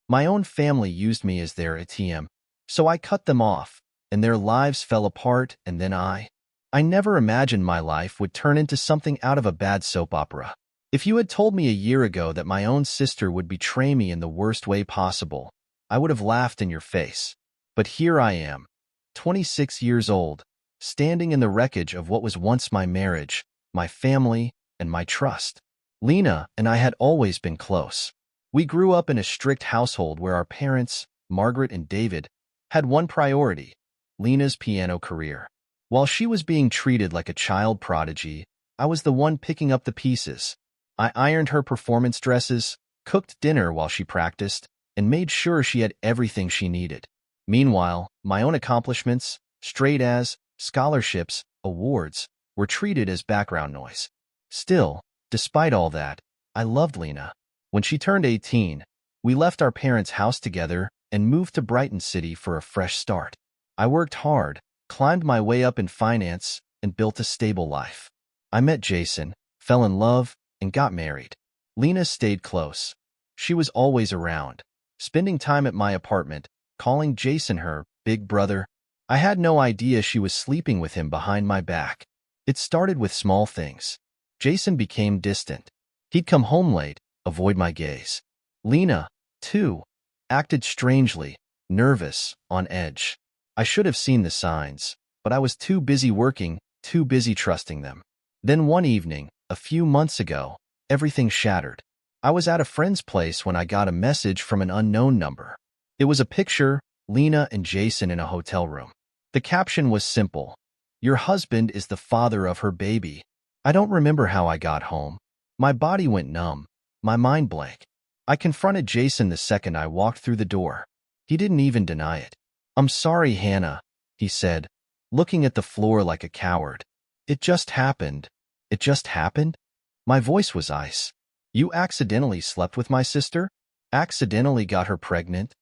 My own family used me as their ATM, so I cut them off, and their lives fell apart, and then I never imagined my life would turn into something out of a bad soap opera. If you had told me a year ago that my own sister would betray me in the worst way possible, I would have laughed in your face. But here I am, 26 years old, standing in the wreckage of what was once my marriage, my family, and my trust. Lena and I had always been close. We grew up in a strict household where our parents, Margaret and David, had one priority: Lena's piano career. While she was being treated like a child prodigy, I was the one picking up the pieces. I ironed her performance dresses, cooked dinner while she practiced, and made sure she had everything she needed. Meanwhile, my own accomplishments, straight A's, scholarships, awards, were treated as background noise. Still, despite all that, I loved Lena. When she turned 18, we left our parents' house together and moved to Brighton City for a fresh start. I worked hard, climbed my way up in finance, and built a stable life. I met Jason, fell in love, and got married. Lena stayed close. She was always around, spending time at my apartment, calling Jason her big brother. I had no idea she was sleeping with him behind my back. It started with small things. Jason became distant. He'd come home late, avoid my gaze. Lena, too, acted strangely, nervous, on edge. I should have seen the signs, but I was too busy working, too busy trusting them. Then one evening, a few months ago, everything shattered. I was at a friend's place when I got a message from an unknown number. It was a picture, Lena and Jason in a hotel room. The caption was simple: "Your husband is the father of her baby." I don't remember how I got home. My body went numb, my mind blank. I confronted Jason the second I walked through the door. He didn't even deny it. "I'm sorry, Hannah," he said, looking at the floor like a coward. "It just happened. It just happened?" My voice was ice. "You accidentally slept with my sister? Accidentally got her pregnant?"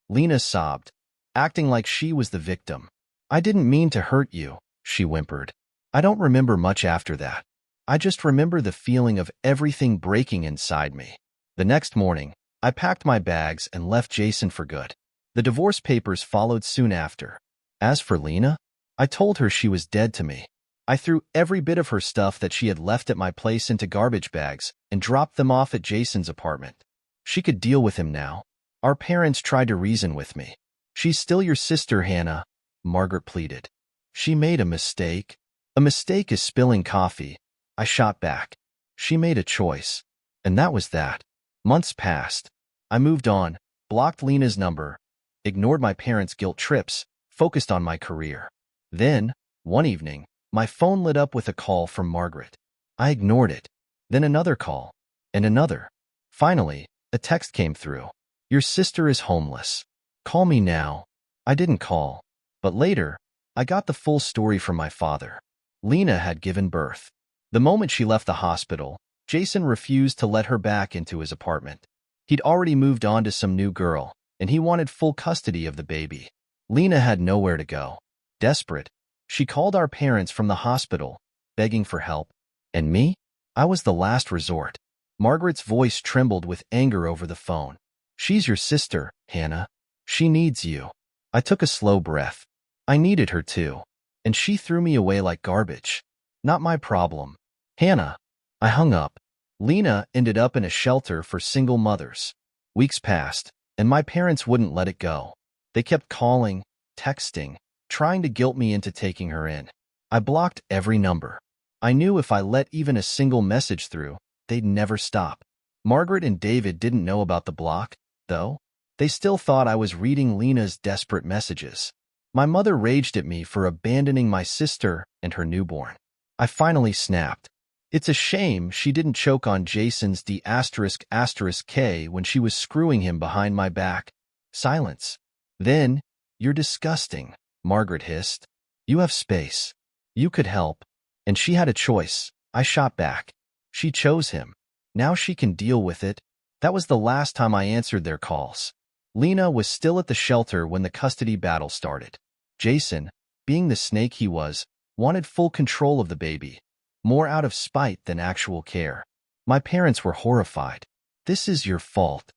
Lena sobbed, acting like she was the victim. "I didn't mean to hurt you," she whimpered. I don't remember much after that. I just remember the feeling of everything breaking inside me. The next morning, I packed my bags and left Jason for good. The divorce papers followed soon after. As for Lena, I told her she was dead to me. I threw every bit of her stuff that she had left at my place into garbage bags and dropped them off at Jason's apartment. She could deal with him now. Our parents tried to reason with me. "She's still your sister, Hannah," Margaret pleaded. "She made a mistake." "A mistake is spilling coffee," I shot back. "She made a choice." And that was that. Months passed. I moved on, blocked Lena's number, ignored my parents' guilt trips, focused on my career. Then, one evening, my phone lit up with a call from Margaret. I ignored it. Then another call, and another. Finally, a text came through. "Your sister is homeless. Call me now." I didn't call. But later, I got the full story from my father. Lena had given birth. The moment she left the hospital, Jason refused to let her back into his apartment. He'd already moved on to some new girl, and he wanted full custody of the baby. Lena had nowhere to go. Desperate, she called our parents from the hospital, begging for help. And me? I was the last resort. Margaret's voice trembled with anger over the phone. "She's your sister, Hannah. She needs you." I took a slow breath. I needed her too. And she threw me away like garbage. Not my problem. "Hannah." I hung up. Lena ended up in a shelter for single mothers. Weeks passed, and my parents wouldn't let it go. They kept calling, texting, trying to guilt me into taking her in. I blocked every number. I knew if I let even a single message through, they'd never stop. Margaret and David didn't know about the block, though. They still thought I was reading Lena's desperate messages. My mother raged at me for abandoning my sister and her newborn. I finally snapped. It's a shame she didn't choke on Jason's D***K when she was screwing him behind my back. Silence. Then, "You're disgusting," Margaret hissed. "You have space. You could help." And she had a choice. I shot back. She chose him. Now she can deal with it. That was the last time I answered their calls. Lena was still at the shelter when the custody battle started. Jason, being the snake he was, wanted full control of the baby, more out of spite than actual care. My parents were horrified. "This is your fault."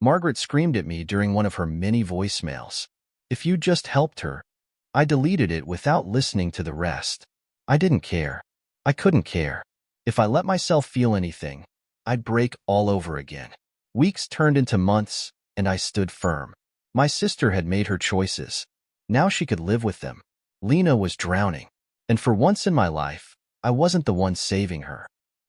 Margaret screamed at me during one of her many voicemails. If you just helped her. I deleted it without listening to the rest. I didn't care. I couldn't care. If I let myself feel anything, I'd break all over again. Weeks turned into months, and I stood firm. My sister had made her choices. Now she could live with them. Lena was drowning, and for once in my life, I wasn't the one saving her.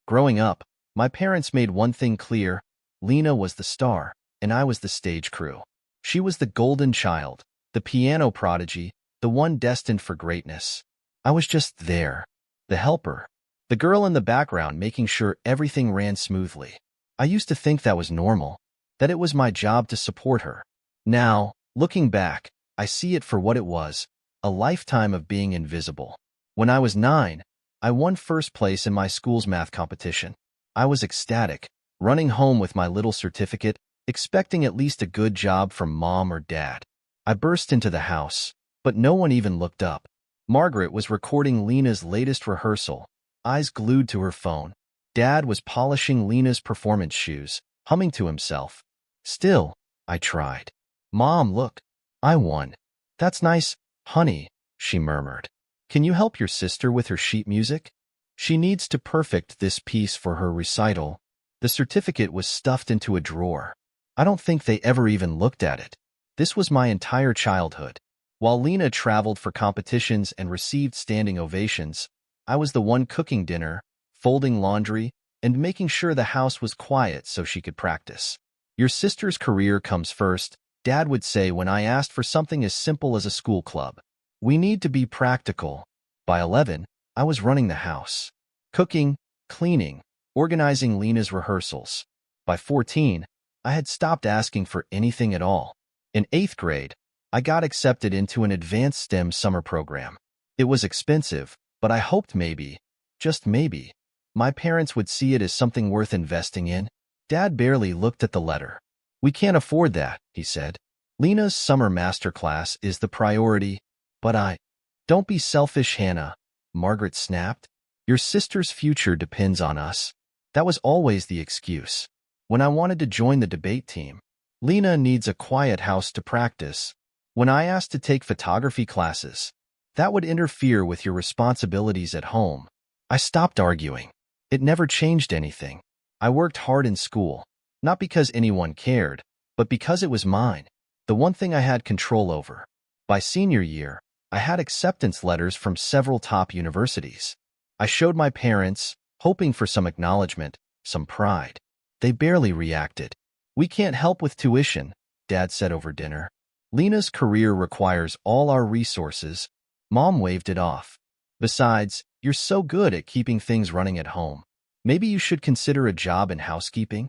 Growing up, my parents made one thing clear: Lena was the star, and I was the stage crew. She was the golden child, the piano prodigy, the one destined for greatness. I was just there, the helper, the girl in the background making sure everything ran smoothly. I used to think that was normal, that it was my job to support her. Now, looking back, I see it for what it was: a lifetime of being invisible. When I was 9, I won first place in my school's math competition. I was ecstatic, running home with my little certificate, expecting at least a good job from Mom or Dad. I burst into the house, but no one even looked up. Margaret was recording Lena's latest rehearsal, eyes glued to her phone. Dad was polishing Lena's performance shoes, humming to himself. Still, I tried. Mom, look. I won. That's nice, honey, she murmured. Can you help your sister with her sheet music? She needs to perfect this piece for her recital. The certificate was stuffed into a drawer. I don't think they ever even looked at it. This was my entire childhood. While Lena traveled for competitions and received standing ovations, I was the one cooking dinner, folding laundry, and making sure the house was quiet so she could practice. Your sister's career comes first, Dad would say when I asked for something as simple as a school club. We need to be practical. By 11, I was running the house. Cooking, cleaning, organizing Lena's rehearsals. By 14, I had stopped asking for anything at all. In 8th grade, I got accepted into an advanced STEM summer program. It was expensive, but I hoped maybe, just maybe, my parents would see it as something worth investing in. Dad barely looked at the letter. We can't afford that, he said. Lena's summer masterclass is the priority, but Don't be selfish, Hannah, Margaret snapped. Your sister's future depends on us. That was always the excuse. When I wanted to join the debate team, Lena needs a quiet house to practice. When I asked to take photography classes, that would interfere with your responsibilities at home. I stopped arguing. It never changed anything. I worked hard in school, not because anyone cared, but because it was mine, the one thing I had control over. By senior year, I had acceptance letters from several top universities. I showed my parents, hoping for some acknowledgement, some pride. They barely reacted. We can't help with tuition, Dad said over dinner. Lena's career requires all our resources. Mom waved it off. Besides, you're so good at keeping things running at home. Maybe you should consider a job in housekeeping?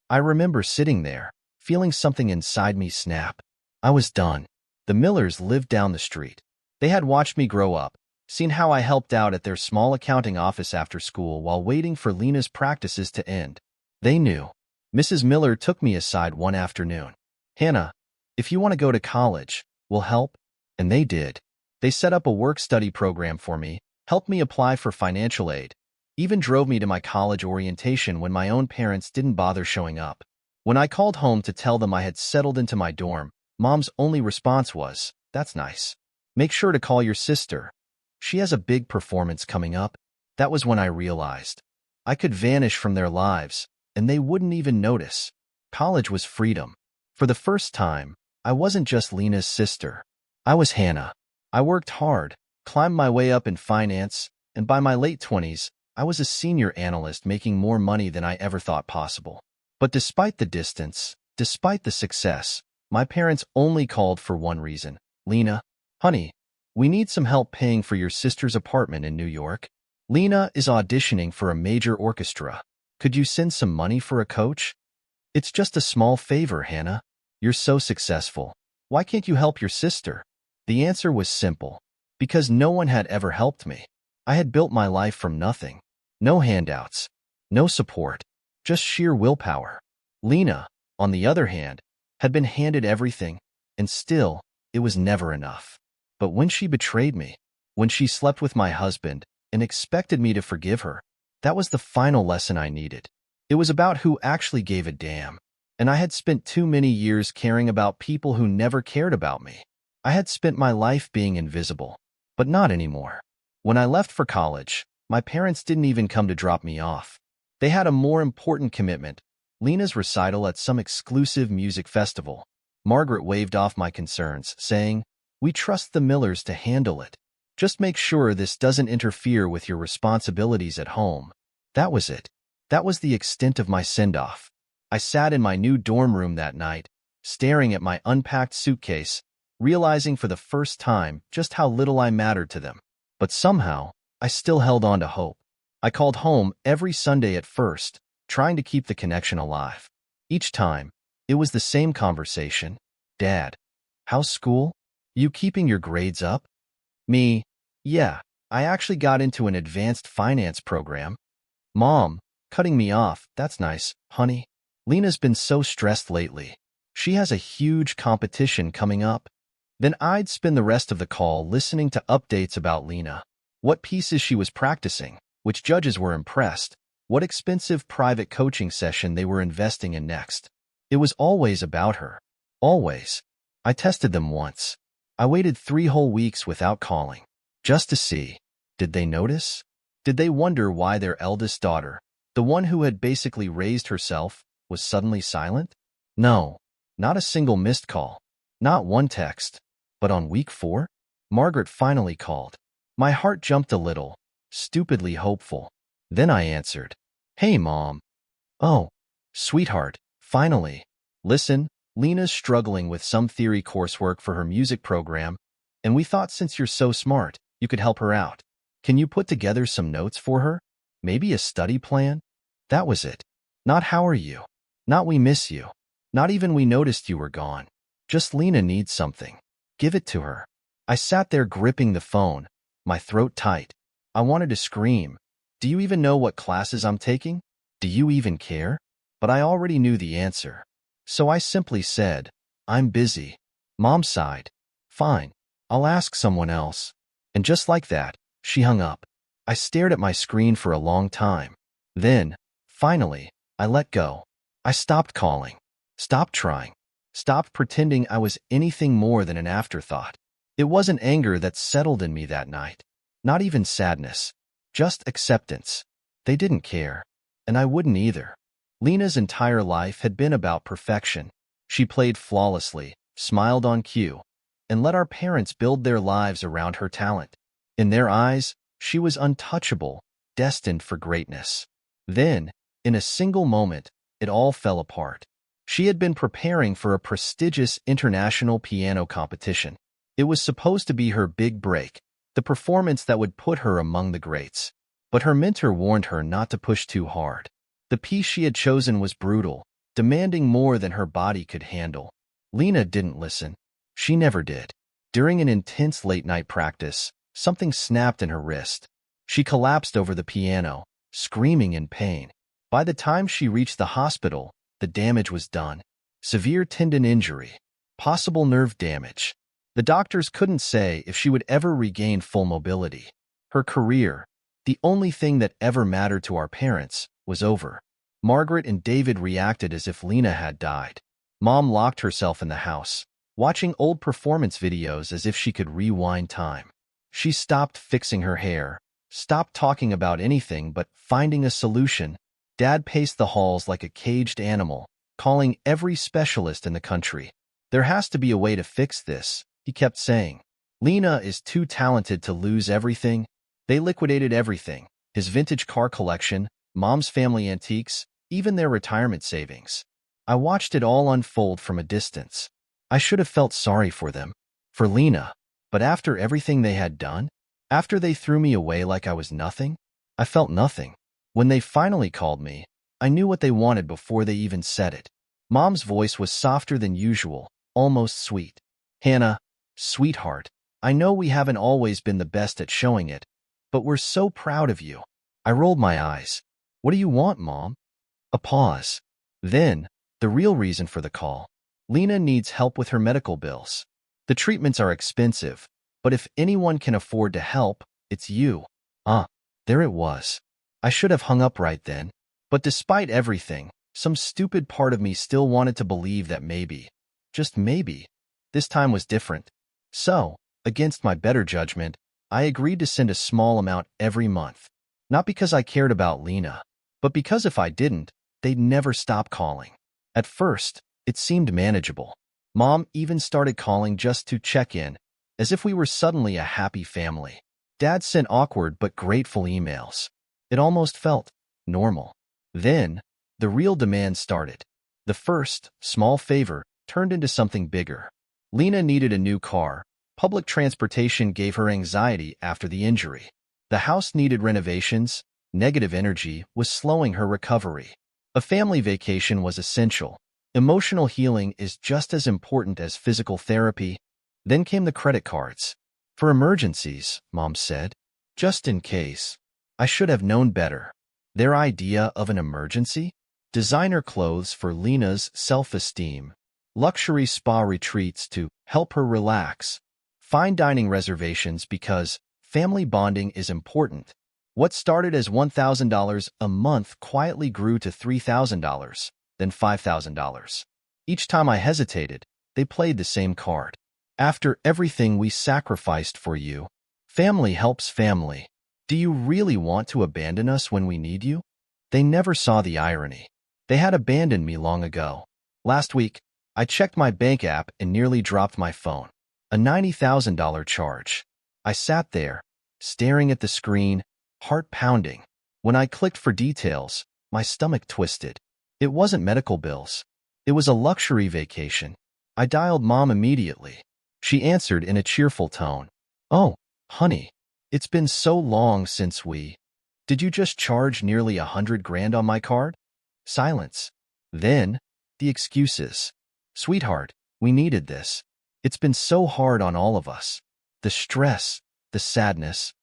I remember sitting there, feeling something inside me snap. I was done. The Millers lived down the street. They had watched me grow up, seen how I helped out at their small accounting office after school while waiting for Lena's practices to end. They knew. Mrs. Miller took me aside one afternoon. Hannah, if you want to go to college, we'll help. And they did. They set up a work-study program for me, helped me apply for financial aid, even drove me to my college orientation when my own parents didn't bother showing up. When I called home to tell them I had settled into my dorm, Mom's only response was, "That's nice. Make sure to call your sister. She has a big performance coming up." That was when I realized I could vanish from their lives, and they wouldn't even notice. College was freedom. For the first time, I wasn't just Lena's sister. I was Hannah. I worked hard, climbed my way up in finance, and by my late 20s, I was a senior analyst making more money than I ever thought possible. But despite the distance, despite the success, my parents only called for one reason. Lena, honey, we need some help paying for your sister's apartment in New York. Lena is auditioning for a major orchestra. Could you send some money for a coach? It's just a small favor, Hannah. You're so successful. Why can't you help your sister? The answer was simple. Because no one had ever helped me. I had built my life from nothing. No handouts. No support. Just sheer willpower. Lena, on the other hand, had been handed everything, and still, it was never enough. But when she betrayed me, when she slept with my husband and expected me to forgive her, that was the final lesson I needed. It was about who actually gave a damn. And I had spent too many years caring about people who never cared about me. I had spent my life being invisible, but not anymore. When I left for college, my parents didn't even come to drop me off. They had a more important commitment, Lena's recital at some exclusive music festival. Margaret waved off my concerns, saying, "We trust the Millers to handle it. Just make sure this doesn't interfere with your responsibilities at home." That was it. That was the extent of my send-off. I sat in my new dorm room that night, staring at my unpacked suitcase, realizing for the first time just how little I mattered to them. But somehow, I still held on to hope. I called home every Sunday at first, trying to keep the connection alive. Each time, it was the same conversation. "Dad, how's school? You keeping your grades up?" Me, "Yeah, I actually got into an advanced finance program." Mom, cutting me off, "That's nice, honey. Lena's been so stressed lately. She has a huge competition coming up." Then I'd spend the rest of the call listening to updates about Lena. What pieces she was practicing, which judges were impressed, what expensive private coaching session they were investing in next. It was always about her. Always. I tested them once. I waited 3 whole weeks without calling, just to see. Did they notice? Did they wonder why their eldest daughter, the one who had basically raised herself, was suddenly silent? No, not a single missed call, not one text. But on week 4, Margaret finally called. My heart jumped a little, stupidly hopeful. Then I answered, "Hey, Mom." "Oh, sweetheart, finally. Listen, Lena's struggling with some theory coursework for her music program, and we thought since you're so smart, you could help her out. Can you put together some notes for her? Maybe a study plan?" That was it. Not "How are you?" Not "We miss you." Not even "We noticed you were gone." Just "Lena needs something. Give it to her." I sat there gripping the phone, my throat tight. I wanted to scream, "Do you even know what classes I'm taking? Do you even care?" But I already knew the answer. So I simply said, "I'm busy." Mom sighed. "Fine, I'll ask someone else." And just like that, she hung up. I stared at my screen for a long time. Then, finally, I let go. I stopped calling, stopped trying, stopped pretending I was anything more than an afterthought. It wasn't anger that settled in me that night. Not even sadness. Just acceptance. They didn't care. And I wouldn't either. Lena's entire life had been about perfection. She played flawlessly, smiled on cue, and let our parents build their lives around her talent. In their eyes, she was untouchable, destined for greatness. Then, in a single moment, it all fell apart. She had been preparing for a prestigious international piano competition. It was supposed to be her big break, the performance that would put her among the greats. But her mentor warned her not to push too hard. The piece she had chosen was brutal, demanding more than her body could handle. Lena didn't listen. She never did. During an intense late-night practice, something snapped in her wrist. She collapsed over the piano, screaming in pain. By the time she reached the hospital, the damage was done. Severe tendon injury, possible nerve damage. The doctors couldn't say if she would ever regain full mobility. Her career, the only thing that ever mattered to our parents, was over. Margaret and David reacted as if Lena had died. Mom locked herself in the house, watching old performance videos as if she could rewind time. She stopped fixing her hair, stopped talking about anything but finding a solution. Dad paced the halls like a caged animal, calling every specialist in the country. "There has to be a way to fix this," he kept saying. "Lena is too talented to lose everything." They liquidated everything: his vintage car collection, Mom's family antiques, even their retirement savings. I watched it all unfold from a distance. I should have felt sorry for them, for Lena. But after everything they had done, after they threw me away like I was nothing, I felt nothing. When they finally called me, I knew what they wanted before they even said it. Mom's voice was softer than usual, almost sweet. "Hannah, sweetheart, I know we haven't always been the best at showing it, but we're so proud of you." I rolled my eyes. "What do you want, Mom?" A pause. Then, the real reason for the call. "Lena needs help with her medical bills. The treatments are expensive, but if anyone can afford to help, it's you." There it was. I should have hung up right then. But despite everything, Some stupid part of me still wanted to believe that maybe, just maybe, this time was different. So, against my better judgment, I agreed to send a small amount every month. Not because I cared about Lena, but because if I didn't, they'd never stop calling. At first, it seemed manageable. Mom even started calling just to check in, as if we were suddenly a happy family. Dad sent awkward but grateful emails. It almost felt normal. Then, the real demand started. The first, small favor turned into something bigger. Lena needed a new car. Public transportation gave her anxiety after the injury. The house needed renovations. Negative energy was slowing her recovery. A family vacation was essential. Emotional healing is just as important as physical therapy. Then came the credit cards. For emergencies, Mom said. Just in case. I should have known better. Their idea of an emergency? Designer clothes for Lena's self-esteem. Luxury spa retreats to help her relax. Fine dining reservations because family bonding is important. What started as $1,000 a month quietly grew to $3,000, then $5,000. Each time I hesitated, they played the same card. After everything we sacrificed for you, family helps family. Do you really want to abandon us when we need you? They never saw the irony. They had abandoned me long ago. Last week, I checked my bank app and nearly dropped my phone. A $90,000 charge. I sat there, staring at the screen, heart pounding. When I clicked for details, my stomach twisted. It wasn't medical bills. It was a luxury vacation. I dialed Mom immediately. She answered in a cheerful tone. Oh, honey, it's been so long since we... Did you just charge nearly $100,000 on my card? Silence. Then, the excuses. Sweetheart, we needed this. It's been so hard on all of us. The stress, the sadness.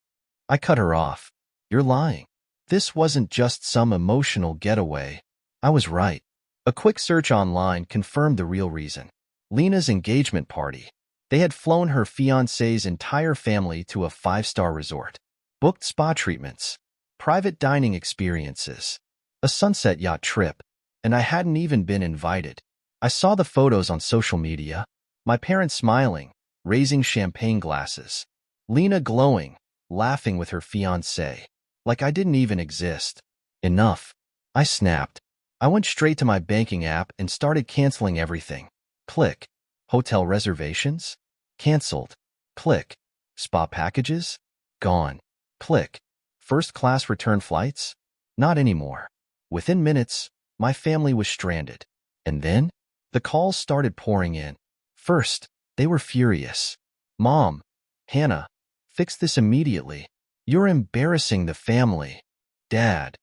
I cut her off. You're lying. This wasn't just some emotional getaway. I was right. A quick search online confirmed the real reason. Lena's engagement party. They had flown her fiancé's entire family to a 5-star resort. Booked spa treatments. Private dining experiences. A sunset yacht trip. And I hadn't even been invited. I saw the photos on social media. My parents smiling, raising champagne glasses. Lena glowing, laughing with her fiancé. Like I didn't even exist. Enough. I snapped. I went straight to my banking app and started canceling everything. Click. Hotel reservations? Canceled. Click. Spa packages? Gone. Click. First-class return flights? Not anymore. Within minutes, my family was stranded. And then, the calls started pouring in. First, they were furious. Mom, Hannah, fix this immediately. You're embarrassing the family. Dad,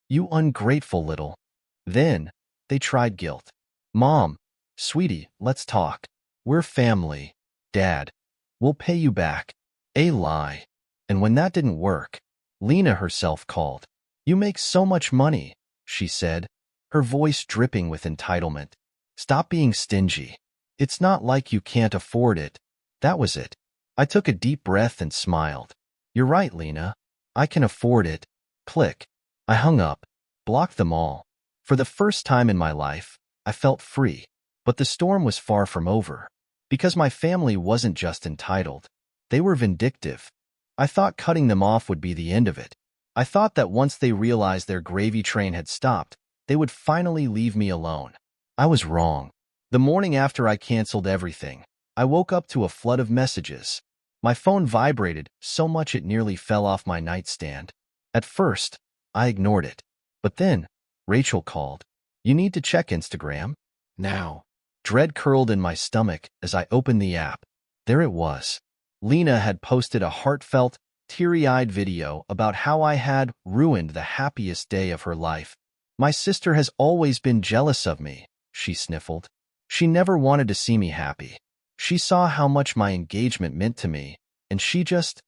you ungrateful little. Then, they tried guilt. Mom, sweetie, let's talk. We're family. Dad, we'll pay you back. A lie. And when that didn't work, Lena herself called. You make so much money, she said, her voice dripping with entitlement. Stop being stingy. It's not like you can't afford it. That was it. I took a deep breath and smiled. You're right, Lena. I can afford it. Click. I hung up, blocked them all. For the first time in my life, I felt free. But the storm was far from over. Because my family wasn't just entitled. They were vindictive. I thought cutting them off would be the end of it. I thought that once they realized their gravy train had stopped, they would finally leave me alone. I was wrong. The morning after I canceled everything, I woke up to a flood of messages. My phone vibrated so much it nearly fell off my nightstand. At first, I ignored it. But then, Rachel called. You need to check Instagram? Now. Dread curled in my stomach as I opened the app. There it was. Lena had posted a heartfelt, teary-eyed video about how I had ruined the happiest day of her life. My sister has always been jealous of me, she sniffled. She never wanted to see me happy. She saw how much my engagement meant to me, and she just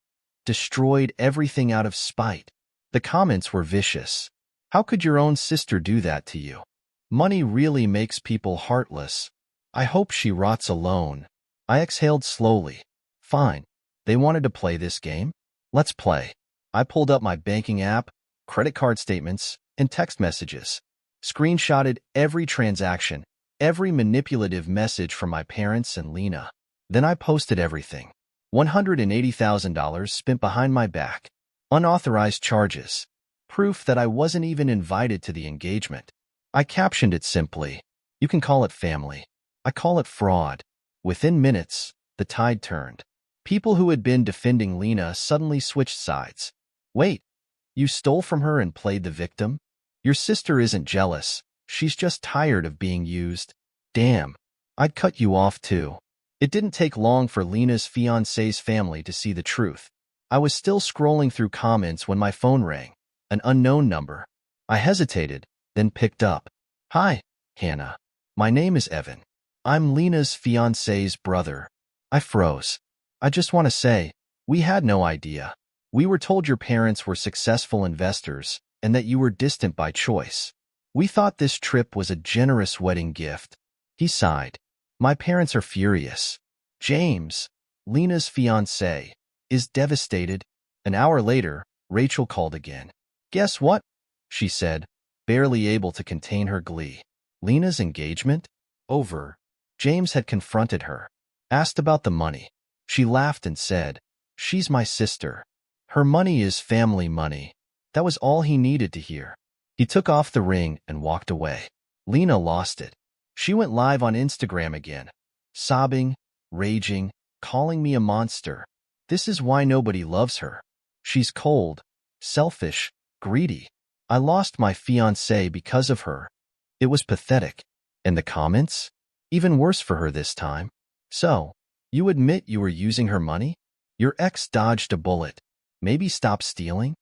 destroyed everything out of spite. The comments were vicious. How could your own sister do that to you? Money really makes people heartless. I hope she rots alone. I exhaled slowly. Fine. They wanted to play this game? Let's play. I pulled up my banking app, credit card statements, and text messages. Screenshotted every transaction, every manipulative message from my parents and Lena. Then I posted everything. $180,000 spent behind my back. Unauthorized charges. Proof that I wasn't even invited to the engagement. I captioned it simply. You can call it family. I call it fraud. Within minutes, the tide turned. People who had been defending Lena suddenly switched sides. Wait, you stole from her and played the victim? Your sister isn't jealous. She's just tired of being used. Damn, I'd cut you off too. It didn't take long for Lena's fiancé's family to see the truth. I was still scrolling through comments when my phone rang. An unknown number. I hesitated, then picked up. Hi, Hannah. My name is Evan. I'm Lena's fiancé's brother. I froze. I just want to say, we had no idea. We were told your parents were successful investors and that you were distant by choice. We thought this trip was a generous wedding gift. He sighed. My parents are furious. James, Lena's fiancé, is devastated. An hour later, Rachel called again. Guess what? She said, barely able to contain her glee. Lena's engagement? Over. James had confronted her. Asked about the money. She laughed and said, she's my sister. Her money is family money. That was all he needed to hear. He took off the ring and walked away. Lena lost it. She went live on Instagram again, sobbing, raging, calling me a monster. This is why nobody loves her. She's cold, selfish, greedy. I lost my fiancé because of her. It was pathetic. And the comments? Even worse for her this time. So, you admit you were using her money? Your ex dodged a bullet. Maybe stop stealing?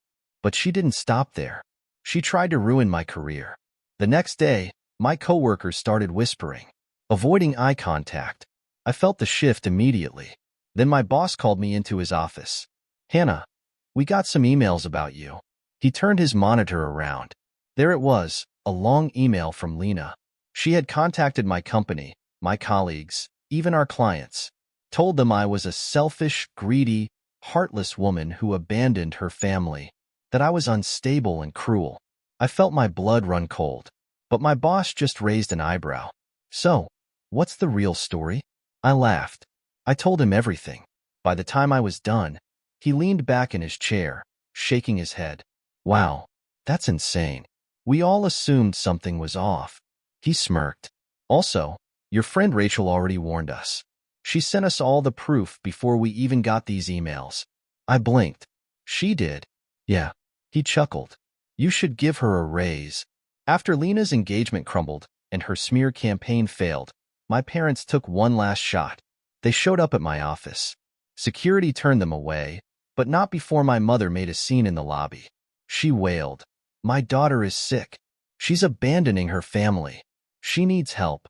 But she didn't stop there. She tried to ruin my career. The next day, my coworkers started whispering, avoiding eye contact. I felt the shift immediately. Then my boss called me into his office. Hannah, we got some emails about you. He turned his monitor around. There it was, a long email from Lena. She had contacted my company, my colleagues, even our clients. Told them I was a selfish, greedy, heartless woman who abandoned her family. That I was unstable and cruel. I felt my blood run cold. But my boss just raised an eyebrow. So, what's the real story? I laughed. I told him everything. By the time I was done, he leaned back in his chair, shaking his head. Wow, that's insane. We all assumed something was off. He smirked. Also, your friend Rachel already warned us. She sent us all the proof before we even got these emails. I blinked. She did? Yeah. He chuckled. You should give her a raise. After Lena's engagement crumbled and her smear campaign failed, my parents took one last shot. They showed up at my office. Security turned them away, but not before my mother made a scene in the lobby. She wailed, my daughter is sick. She's abandoning her family. She needs help.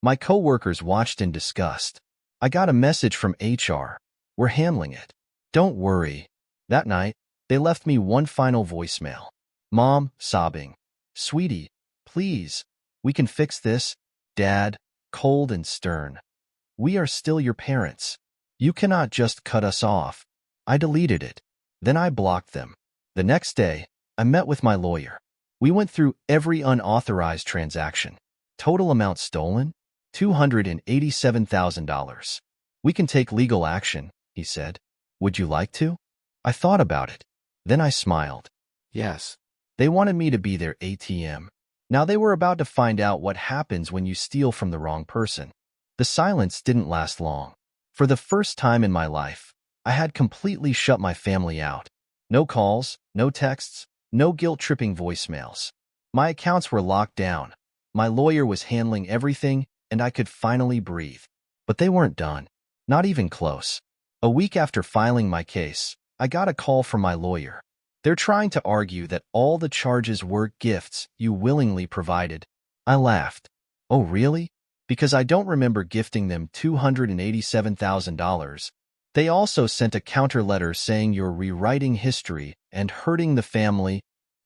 My coworkers watched in disgust. I got a message from HR. We're handling it. Don't worry. That night, they left me one final voicemail. Mom, sobbing. Sweetie, please, we can fix this. Dad, cold and stern. We are still your parents. You cannot just cut us off. I deleted it. Then I blocked them. The next day, I met with my lawyer. We went through every unauthorized transaction. Total amount stolen? $287,000. We can take legal action, he said. Would you like to? I thought about it. Then I smiled. Yes. They wanted me to be their ATM. Now they were about to find out what happens when you steal from the wrong person. The silence didn't last long. For the first time in my life, I had completely shut my family out. No calls, no texts, no guilt-tripping voicemails. My accounts were locked down. My lawyer was handling everything, and I could finally breathe. But they weren't done. Not even close. A week after filing my case, I got a call from my lawyer. They're trying to argue that all the charges were gifts you willingly provided. I laughed. Oh, really? Because I don't remember gifting them $287,000. They also sent a counter letter saying you're rewriting history and hurting the family.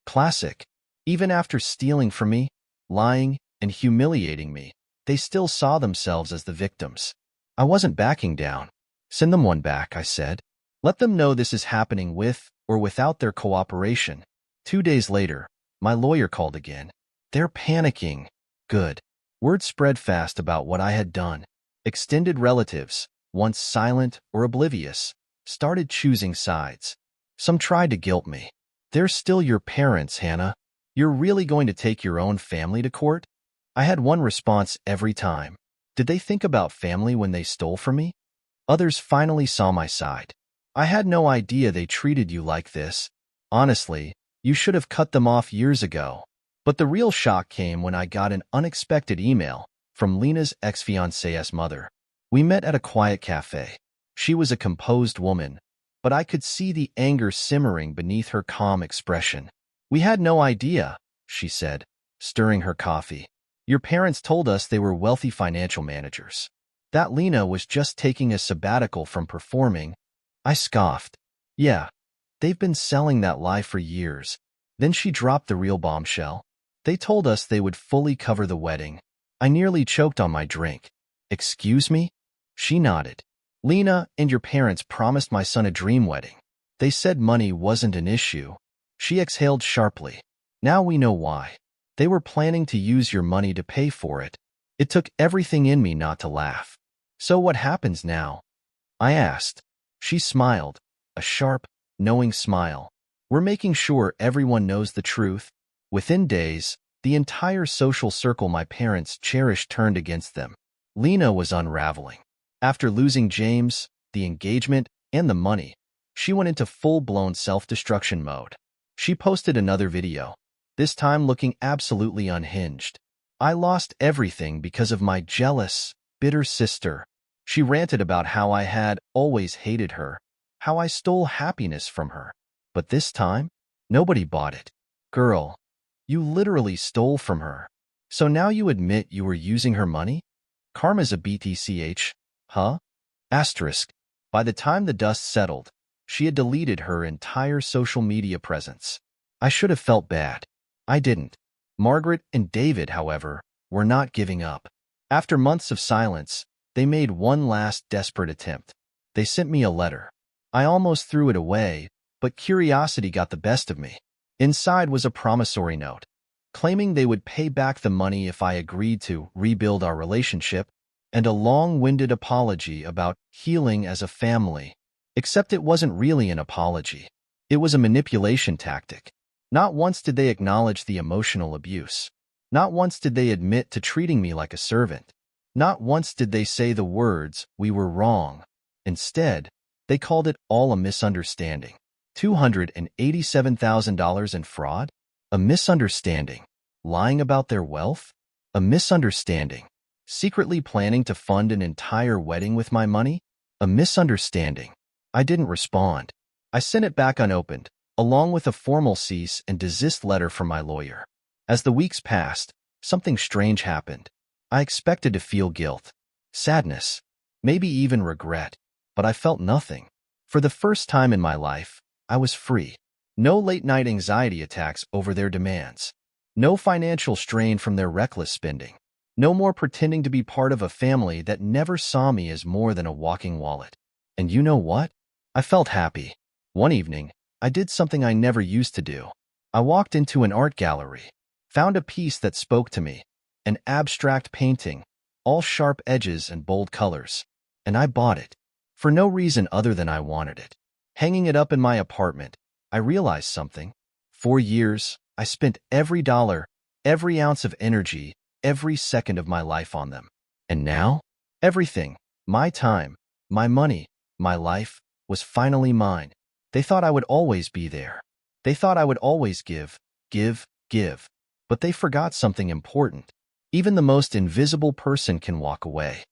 Classic. Even after stealing from me, lying, and humiliating me, they still saw themselves as the victims. I wasn't backing down. Send them one back, I said. Let them know this is happening with or without their cooperation. 2 days later, my lawyer called again. They're panicking. Good. Word spread fast about what I had done. Extended relatives, once silent or oblivious, started choosing sides. Some tried to guilt me. They're still your parents, Hannah. You're really going to take your own family to court? I had one response every time. Did they think about family when they stole from me? Others finally saw my side. I had no idea they treated you like this. Honestly, you should have cut them off years ago. But the real shock came when I got an unexpected email from Lena's ex-fiancée's mother. We met at a quiet cafe. She was a composed woman, but I could see the anger simmering beneath her calm expression. We had no idea, she said, stirring her coffee. Your parents told us they were wealthy financial managers. That Lena was just taking a sabbatical from performing. I scoffed. Yeah, they've been selling that lie for years. Then she dropped the real bombshell. They told us they would fully cover the wedding. I nearly choked on my drink. Excuse me? She nodded. Lena and your parents promised my son a dream wedding. They said money wasn't an issue. She exhaled sharply. Now we know why. They were planning to use your money to pay for it. It took everything in me not to laugh. So what happens now? I asked. She smiled, a sharp, knowing smile. We're making sure everyone knows the truth. Within days, the entire social circle my parents cherished turned against them. Lena was unraveling. After losing James, the engagement, and the money, she went into full-blown self-destruction mode. She posted another video, this time looking absolutely unhinged. I lost everything because of my jealous, bitter sister. She ranted about how I had always hated her, how I stole happiness from her. But this time, nobody bought it. Girl, you literally stole from her. So now you admit you were using her money? Karma's a BTCH, huh? Asterisk. By the time the dust settled, she had deleted her entire social media presence. I should have felt bad. I didn't. Margaret and David, however, were not giving up. After months of silence, they made one last desperate attempt. They sent me a letter. I almost threw it away, but curiosity got the best of me. Inside was a promissory note, claiming they would pay back the money if I agreed to rebuild our relationship, and a long-winded apology about healing as a family. Except it wasn't really an apology. It was a manipulation tactic. Not once did they acknowledge the emotional abuse. Not once did they admit to treating me like a servant. Not once did they say the words, "We were wrong." Instead, they called it all a misunderstanding. $287,000 in fraud? A misunderstanding. Lying about their wealth? A misunderstanding. Secretly planning to fund an entire wedding with my money? A misunderstanding. I didn't respond. I sent it back unopened, along with a formal cease and desist letter from my lawyer. As the weeks passed, something strange happened. I expected to feel guilt, sadness, maybe even regret, but I felt nothing. For the first time in my life, I was free. No late-night anxiety attacks over their demands. No financial strain from their reckless spending. No more pretending to be part of a family that never saw me as more than a walking wallet. And you know what? I felt happy. One evening, I did something I never used to do. I walked into an art gallery, found a piece that spoke to me, an abstract painting, all sharp edges and bold colors, and I bought it. For no reason other than I wanted it. Hanging it up in my apartment, I realized something. For years, I spent every dollar, every ounce of energy, every second of my life on them. And now, everything, my time, my money, my life, was finally mine. They thought I would always be there. They thought I would always give. But they forgot something important. Even the most invisible person can walk away.